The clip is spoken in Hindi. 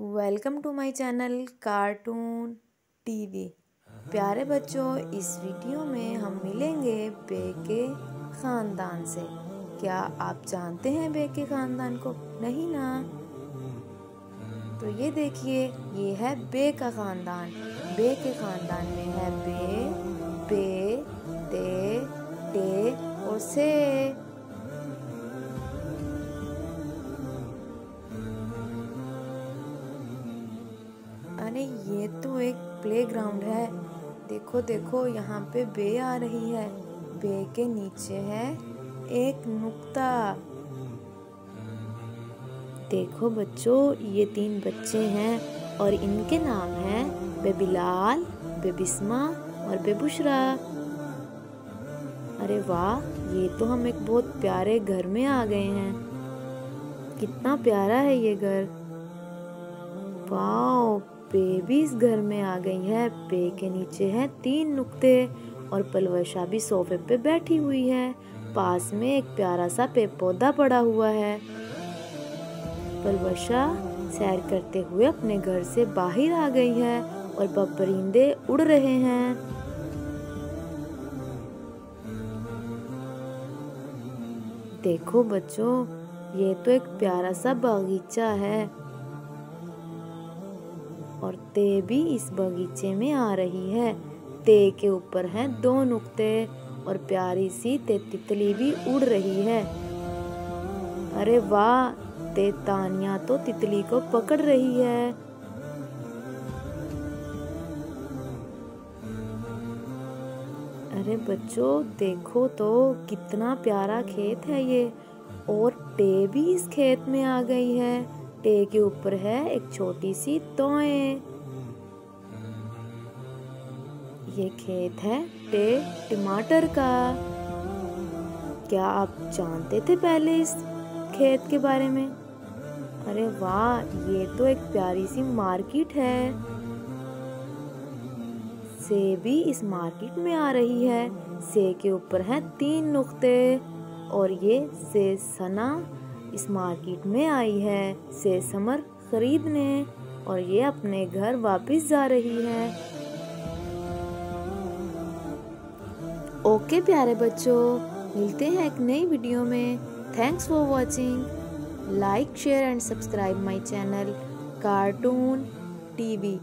Welcome to my channel cartoon TV. प्यारे बच्चों, इस वीडियो में हम मिलेंगे बे के ख़ानदान से। क्या आप जानते हैं बे के ख़ानदान को? नहीं ना? तो ये देखिए, ये है बे का ख़ानदान। बे के ख़ानदान में है बे, पे, ते, टे और से। अरे ये तो एक प्लेग्राउंड है। देखो देखो, यहाँ पे बे आ रही है। बे के नीचे है एक नुक्ता। देखो बच्चों, ये 3 बच्चे हैं और इनके नाम हैं बेबीलाल, बेबिस्मा और बेबुशरा। अरे वाह, ये तो हम एक बहुत प्यारे घर में आ गए हैं। कितना प्यारा है ये घर। वाओ, पे भी इस घर में आ गई है। पे के नीचे हैं 3 नुक्ते और पलवशा भी सोफे पे बैठी हुई है। पास में एक प्यारा सा पेड़ पौधा पड़ा हुआ है। पलवशा सैर करते हुए अपने घर से बाहर आ गई है और परिंदे उड़ रहे हैं। देखो बच्चों, ये तो एक प्यारा सा बगीचा है और ते भी इस बगीचे में आ रही है। ते के ऊपर हैं 2 नुक्ते और प्यारी सी तितली भी उड़ रही है। अरे वाह, ते तानिया तो तितली को पकड़ रही है। अरे बच्चों, देखो तो कितना प्यारा खेत है ये। और टे भी इस खेत में आ गई है। टे के ऊपर है एक छोटी सी तोय। ये खेत है टे टमाटर का। क्या आप जानते थे पहले इस खेत के बारे में? अरे वाह, ये तो एक प्यारी सी मार्केट है। से भी इस मार्केट में आ रही है। से के ऊपर हैं 3 नुक्ते और ये से सना इस मार्केट में आई है से समर खरीदने और ये अपने घर वापस जा रही है। ओके प्यारे बच्चों, मिलते हैं एक नई वीडियो में। Thanks for watching. Like, share and subscribe my channel cartoon TV.